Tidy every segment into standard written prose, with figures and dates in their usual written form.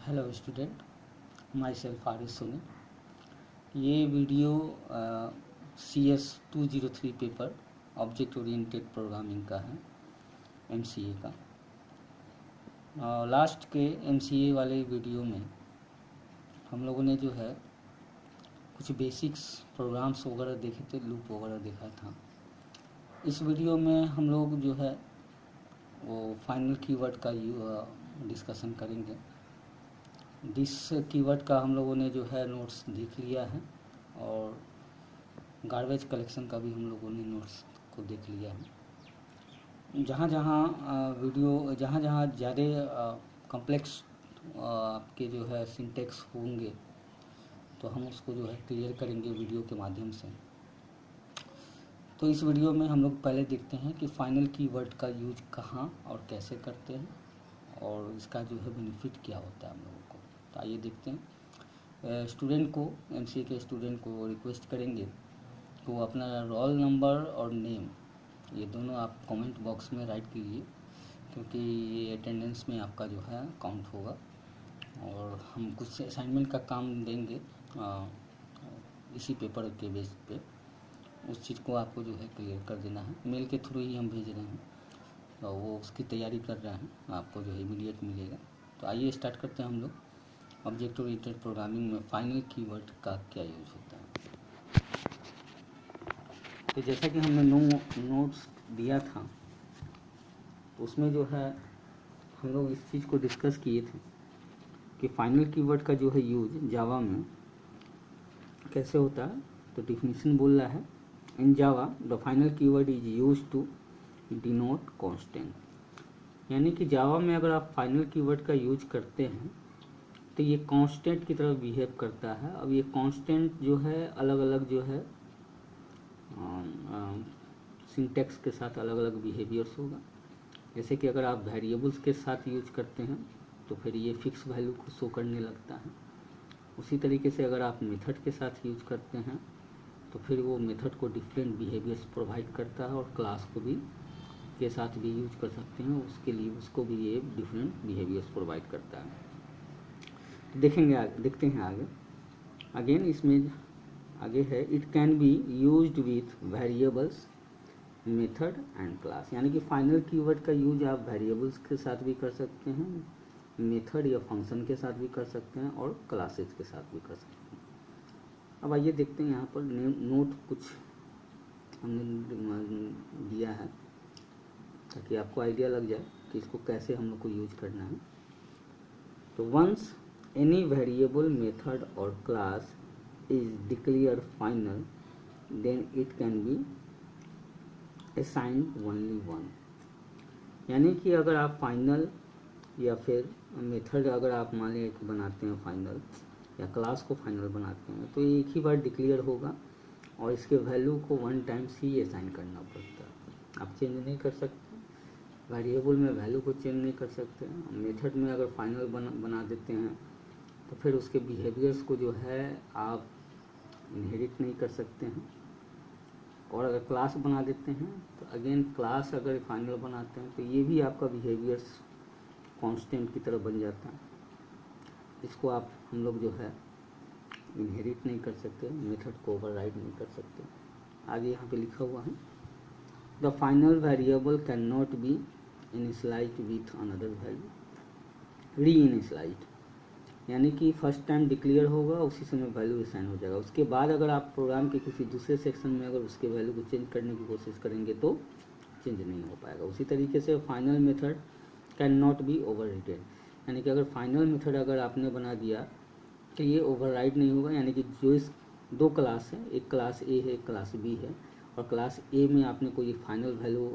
Hello student, my self R S Soni. ये video CS 203 paper object oriented programming का है, MCA का। Last के MCA वाले वीडियो में हम लोगों ने जो है कुछ बेसिक्स प्रोग्राम्स वगैरह देखे थे, लूप वगैरह देखा था। इस वीडियो में हम लोग जो है वो फाइनल कीवर्ड का डिस्कशन करेंगे। दिस कीवर्ड का हम लोगों ने जो है नोट्स देख लिया है और गार्बेज कलेक्शन का भी हम लोगों ने नोट्स को देख लिया है। जहाँ जहाँ ज़्यादा कॉम्प्लेक्स आपके जो है सिंटेक्स होंगे तो हम उसको जो है क्लियर करेंगे वीडियो के माध्यम से। तो इस वीडियो में हम लोग पहले देखते हैं कि फाइनल कीवर्ड का यूज कहाँ और कैसे करते हैं और इसका जो है बेनिफिट क्या होता है हम लोगों को। तो आइए देखते हैं। स्टूडेंट को, MCA के स्टूडेंट को रिक्वेस्ट करेंगे कि वो अपना रोल नंबर और नेम ये दोनों आप कमेंट बॉक्स में राइट कीजिए, क्योंकि ये अटेंडेंस में आपका जो है काउंट होगा। और हम कुछ असाइनमेंट का काम देंगे इसी पेपर के बेस पे। उस चीज़ को आपको जो है क्लियर कर देना है। मेल के थ्रू ही हम भेज रहे हैं और वो उसकी तैयारी कर रहे हैं, आपको जो है इमीडिएट मिलेगा। तो आइए स्टार्ट करते हैं हम लोग। ऑब्जेक्ट ओरिएंटेड प्रोग्रामिंग में फाइनल कीवर्ड का क्या यूज़ होता है। तो जैसा कि हमने नोट्स दिया था तो उसमें जो है हम लोग इस चीज़ को डिस्कस किए थे कि फाइनल कीवर्ड का जो है यूज जावा में कैसे होता है। तो डिफिनीशन बोल रहा है, in Java the final keyword is use to denote constant. यानी कि जावा में अगर आप फाइनल कीवर्ड का यूज करते हैं तो ये कांस्टेंट की तरह बिहेव करता है। अब ये कांस्टेंट जो है अलग अलग जो है सिंटेक्स के साथ अलग अलग बिहेवियर्स होगा। जैसे कि अगर आप वेरिएबल्स के साथ यूज करते हैं तो फिर ये फिक्स वैल्यू को शो करने लगता है। उसी तरीके से अगर आप मेथड के साथ यूज करते हैं तो फिर वो मेथड को डिफरेंट बिहेवियर्स प्रोवाइड करता है, और क्लास को भी के साथ भी यूज कर सकते हैं, उसके लिए उसको भी ये डिफरेंट बिहेवियर्स प्रोवाइड करता है। देखते हैं आगे। अगेन इसमें आगे है, it can be used with variables, method and class. यानी कि फाइनल कीवर्ड का यूज आप वेरिएबल्स के साथ भी कर सकते हैं, मेथड या फंक्शन के साथ भी कर सकते हैं और क्लासेस के साथ भी कर सकते हैं। अब आइए देखते हैं, यहाँ पर नोट कुछ हमने दिया है ताकि आपको आइडिया लग जाए कि इसको कैसे हम लोग को यूज करना है। तो once any variable, method or class is declared final, then it can be assigned only one। यानी कि अगर आप फाइनल या फिर मेथड अगर आप मान लीजिए बनाते हैं फाइनल, या क्लास को फाइनल बनाते हैं, तो एक ही बार डिक्लेयर होगा और इसके वैल्यू को वन टाइम्स ही असाइन करना पड़ता है। आप चेंज नहीं कर सकते, वेरिएबल में वैल्यू को चेंज नहीं कर सकते। मेथड में अगर फाइनल बना देते हैं तो फिर उसके बिहेवियर्स को जो है आप इनहेरिट नहीं कर सकते हैं। और अगर क्लास बना देते हैं तो अगेन क्लास अगर फाइनल बनाते हैं तो ये भी आपका बिहेवियर्स कांस्टेंट की तरह बन जाता है। इसको हम लोग जो है इनहेरिट नहीं कर सकते, मेथड को ओवरराइड नहीं कर सकते। आगे यहाँ पे लिखा हुआ है, the final variable can not B initialised with another value, री इनिशियलाइज्ड। यानी कि फर्स्ट टाइम डिक्लेयर होगा, उसी समय वैल्यू असाइन हो जाएगा। उसके बाद अगर आप प्रोग्राम के किसी दूसरे सेक्शन में अगर उसके वैल्यू को चेंज करने की कोशिश करेंगे तो चेंज नहीं हो पाएगा। उसी तरीके से final method can not be overrided. यानी कि अगर फाइनल मेथड अगर आपने बना दिया तो ये ओवरराइड नहीं होगा। यानी कि जो इस दो क्लास है, एक क्लास ए है, एक क्लास बी है, और क्लास ए में आपने कोई फाइनल वैल्यू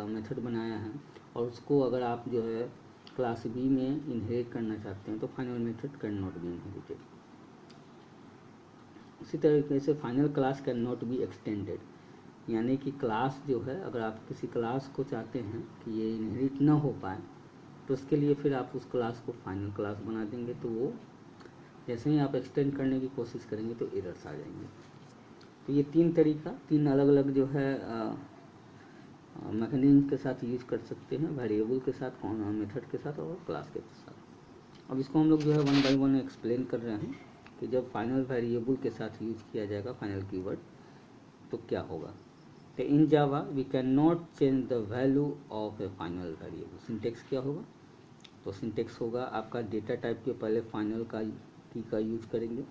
मेथड बनाया है और उसको अगर आप जो है क्लास बी में इनहेरिट करना चाहते हैं तो final method can not be inherited. उसी तरीके से final class can not be extended. यानी कि क्लास जो है, अगर आप किसी क्लास को चाहते हैं कि ये इनहेरिट ना हो पाए तो उसके लिए फिर आप उस क्लास को फाइनल क्लास बना देंगे, तो वो जैसे ही आप एक्सटेंड करने की कोशिश करेंगे तो एरर्स आ जाएंगे। तो ये तीन अलग अलग जो है मैकेनिज्म के साथ यूज कर सकते हैं, वेरिएबल के साथ, मेथड के साथ और क्लास के साथ। अब इसको हम लोग जो है वन बाय वन एक्सप्लेन कर रहे हैं कि जब फाइनल वेरिएबल के साथ यूज किया जाएगा फाइनल कीवर्ड तो क्या होगा। तो in Java we can not change the value of a final variable. Syntax क्या होगा, तो सिंटेक्स होगा आपका डेटा टाइप के पहले फाइनल का की का यूज करेंगे,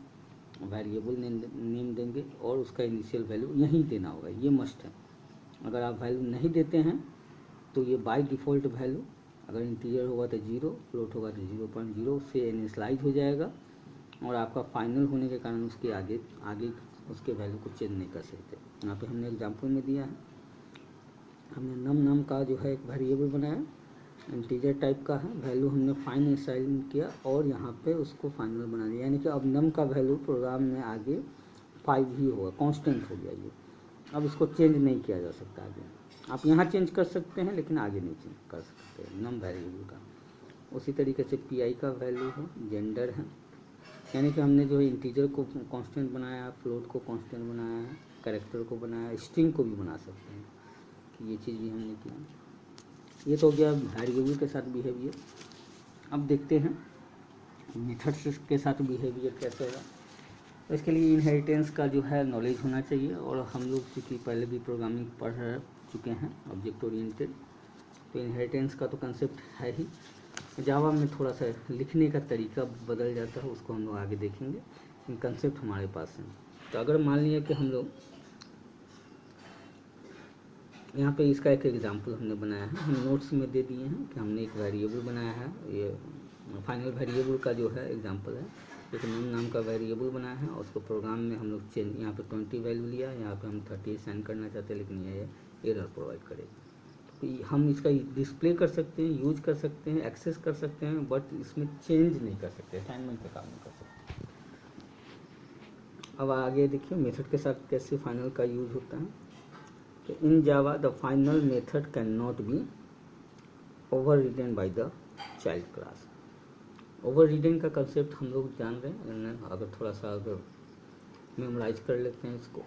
वेरिएबल नेम देंगे और उसका इनिशियल वैल्यू यहीं देना होगा, ये मस्ट है। अगर आप वैल्यू नहीं देते हैं तो ये बाय डिफ़ॉल्ट वैल्यू अगर इंटीजर होगा तो 0, फ्लोट होगा तो 0.0 से इनिशियलाइज हो जाएगा और आपका फाइनल होने के कारण उसके आगे उसके वैल्यू को चेंज नहीं कर सकते। यहाँ पे हमने एग्जांपल में दिया है, हमने नम का जो है एक वेरिएबल बनाया, इंटीजर टाइप का है, वैल्यू हमने फाइन असाइन किया और यहाँ पे उसको फाइनल बना दिया, यानी कि अब नम का वैल्यू प्रोग्राम में आगे 5 ही होगा, कांस्टेंट हो गया ये। अब इसको चेंज नहीं किया जा सकता आगे, आप यहाँ चेंज कर सकते हैं लेकिन आगे नहीं चेंज कर सकते नम वेरिएबल का। उसी तरीके से पी का वैल्यू है, जेंडर है, यानी कि हमने जो इंटीजर को कांस्टेंट बनाया, फ्लोट को कांस्टेंट बनाया, कैरेक्टर को बनाया, स्ट्रिंग को भी बना सकते हैं, कि ये चीज़ भी हमने किया। ये तो हो गया वेरिएबल के साथ बिहेवियर। अब देखते हैं मेथड्स के साथ बिहेवियर कैसे होगा। तो इसके लिए इनहेरिटेंस का जो है नॉलेज होना चाहिए, और हम लोग क्योंकि पहले भी प्रोग्रामिंग पढ़ चुके हैं ऑब्जेक्ट ओरिएंटेड, तो इनहेरिटेंस का तो कंसेप्ट है ही। जावा में थोड़ा सा लिखने का तरीका बदल जाता है, उसको हम लोग आगे देखेंगे, इन कंसेप्ट हमारे पास हैं। तो अगर मान लिया कि हम लोग यहाँ पे इसका एक एग्जांपल हमने बनाया है, हम नोट्स में दे दिए हैं कि हमने एक वेरिएबल बनाया है, ये फाइनल वेरिएबल का जो है एग्जांपल है, एक नाम का वेरिएबल बनाया है और उसको प्रोग्राम में हम लोग चेंज, यहाँ पे 20 वैल्यू लिया, यहाँ पे हम 30 साइन करना चाहते हैं, लेकिन ये एरर प्रोवाइड करेगा। तो हम इसका डिस्प्ले कर सकते हैं, यूज कर सकते हैं, एक्सेस कर सकते हैं, बट इसमें चेंज नहीं कर सकते, असाइनमेंट का काम नहीं कर सकते। अब आगे देखिए मेथड के साथ कैसे फाइनल का यूज होता है। तो in Java the final method can not be overwritten by the child class. Overwritten का कंसेप्ट हम लोग जान रहे हैं, अगर थोड़ा सा अगर मेमोराइज कर लेते हैं इसको,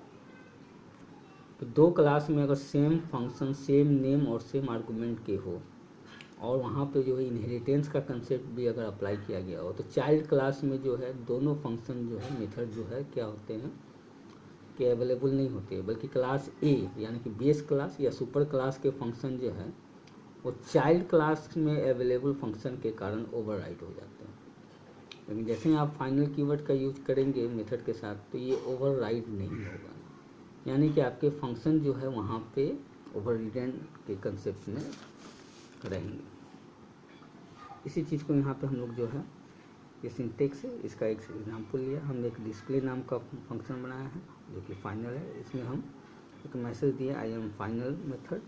तो दो क्लास में अगर सेम फंक्शन, सेम नेम और सेम आर्गूमेंट के हो, और वहाँ पे जो है इनहेरिटेंस का कंसेप्ट भी अगर अप्लाई किया गया हो, तो चाइल्ड क्लास में जो है दोनों फंक्शन जो है मेथड जो है क्या होते हैं कि अवेलेबल नहीं होते, बल्कि क्लास ए यानी कि बेस क्लास या सुपर क्लास के फंक्शन जो है वो चाइल्ड क्लास में अवेलेबल फंक्शन के कारण ओवरराइड हो जाते हैं। लेकिन जैसे ही आप फाइनल कीवर्ड का यूज करेंगे मेथड के साथ, तो ये ओवरराइड नहीं होगा, यानी कि आपके फंक्शन जो है वहाँ पे ओवररिडन के कंसेप्ट में रहेंगे। इसी चीज़ को यहाँ पे हम लोग जो है, ये सिंटेक्स है, इसका एक एग्जांपल लिया, हमने एक डिस्प्ले नाम का फंक्शन बनाया है जो कि फाइनल है। इसमें हम एक मैसेज दिया आई एम फाइनल मेथड,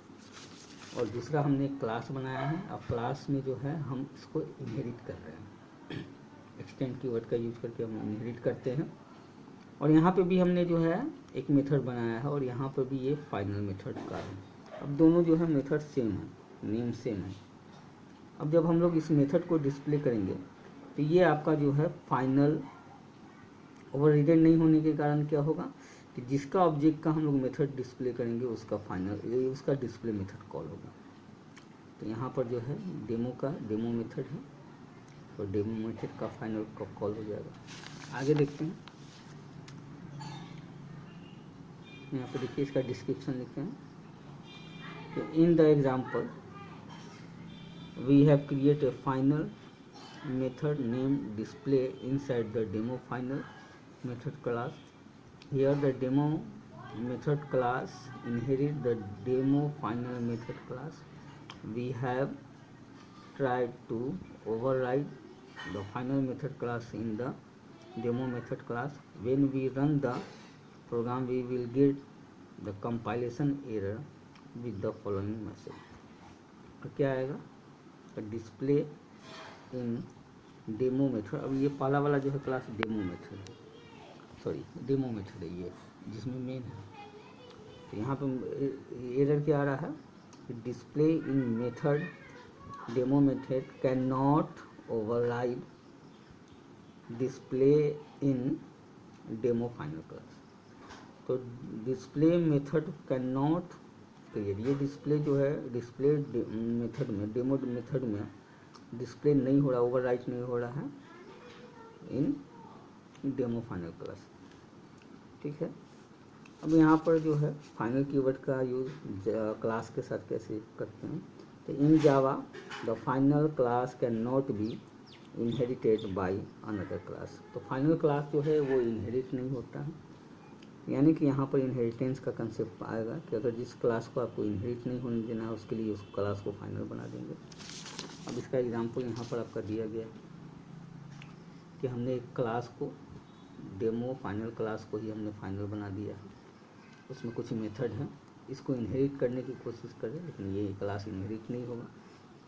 और दूसरा हमने एक क्लास बनाया है। अब क्लास में जो है हम इसको इनहेरिट कर रहे हैं, एक्सटेंड कीवर्ड का यूज करके हम इनहेरिट करते हैं। और यहाँ पे भी हमने जो है एक मेथड बनाया है, और यहाँ पर भी ये फाइनल मेथड का है। अब दोनों जो है मेथड सेम है, नेम सेम है। अब जब हम लोग इस मेथड को डिस्प्ले करेंगे तो ये आपका जो है फाइनल ओवररिडन नहीं होने के कारण क्या होगा कि जिसका ऑब्जेक्ट का हम लोग मेथड डिस्प्ले करेंगे उसका फाइनल, उसका डिस्प्ले मेथड कॉल होगा। तो यहाँ पर जो है डेमो मेथड है, और डेमो मेथड का फाइनल कॉल हो जाएगा। आगे देखते हैं, यहाँ पे देखिए इसका डिस्क्रिप्शन लिखते हैं। तो in the example we have create a final method name display inside the demo final method class. Here the demo method class inherit the demo final method class. We have tried to override the final method class in the demo method class. When we run the program we will get the compilation error with the following message. तो क्या आएगा, display in demo method. अब ये पहला वाला जो है class demo method है, सॉरी डेमो मेथड है ये जिसमें मेन है। तो यहाँ पे एरर क्या आ रहा है कि display in method demo method can not override display in demo final class. तो display method can not create, ये डिस्प्ले जो है डिस्प्ले मेथड में, डेमो मेथड में डिस्प्ले नहीं हो रहा, ओवरराइट नहीं हो रहा है इन डेमो फाइनल क्लास। ठीक है, अब यहाँ पर जो है फाइनल कीवर्ड का यूज क्लास के साथ कैसे करते हैं। तो in Java the final class can not be inherited by another class. तो फाइनल क्लास जो है वो इनहेरिट नहीं होता है, यानी कि यहाँ पर इनहेरिटेंस का कंसेप्ट आएगा कि अगर जिस क्लास को आपको इनहेरिट नहीं होने देना है उसके लिए उस क्लास को फाइनल बना देंगे। अब इसका एग्जांपल यहाँ पर आपका दिया गया है कि हमने एक क्लास को डेमो फाइनल क्लास को ही हमने फाइनल बना दिया है, उसमें कुछ मेथड है, इसको इनहेरिट करने की कोशिश करें लेकिन ये क्लास इनहेरिट नहीं होगा।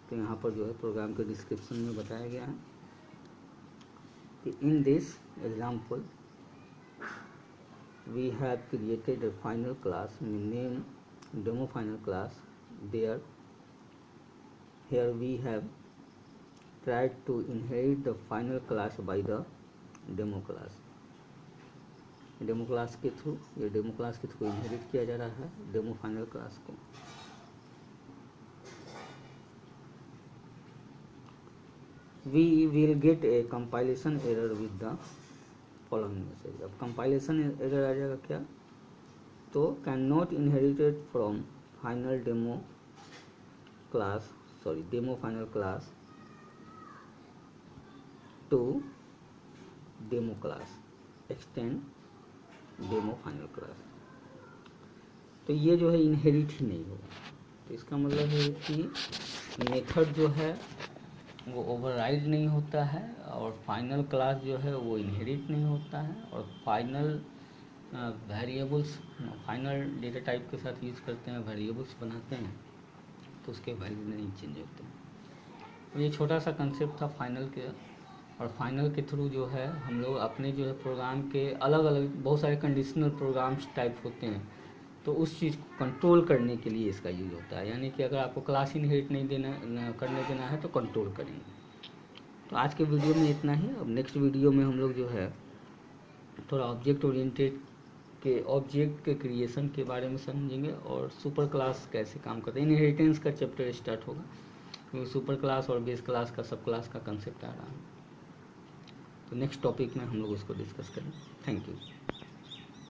तो यहाँ पर जो है प्रोग्राम के डिस्क्रिप्शन में बताया गया है कि in this example we have created a final class named demo final class. Here we have tried to inherit the final class by the demo class. Demo class के थ्रू, ये demo class के through inherit किया जा रहा है demo final class को। We will get a compilation error with the following message। अब compilation error आ जाएगा क्या, तो can not inherited from final demo class, sorry demo final class to demo class extend demo final class. तो ये जो है इनहेरिट ही नहीं होगा। तो इसका मतलब है कि मेथड जो है वो ओवरराइड नहीं होता है और फाइनल क्लास जो है वो इनहेरिट नहीं होता है, और final variables final data type के साथ यूज़ करते हैं, वेरिएबल्स बनाते हैं तो उसके वैल्यू नहीं चेंज होते हैं। तो ये छोटा सा कंसेप्ट था फाइनल के, और फाइनल के थ्रू जो है हम लोग अपने जो है प्रोग्राम के अलग अलग बहुत सारे कंडीशनल प्रोग्राम्स टाइप होते हैं, तो उस चीज़ को कंट्रोल करने के लिए इसका यूज होता है। यानी कि अगर आपको क्लास इनहेरिट नहीं करने देना है तो कंट्रोल करेंगे। तो आज के वीडियो में इतना ही। अब नेक्स्ट वीडियो में हम लोग जो है थोड़ा ऑब्जेक्ट ओरिएंटेड के ऑब्जेक्ट के क्रिएशन के बारे में समझेंगे और सुपर क्लास कैसे काम करते हैं। इनहेरिटेंस का चैप्टर स्टार्ट होगा क्योंकि सुपर क्लास और बेस क्लास का सब क्लास का कंसेप्ट आ रहा है। तो नेक्स्ट टॉपिक में हम लोग उसको डिस्कस करेंगे। Thank you.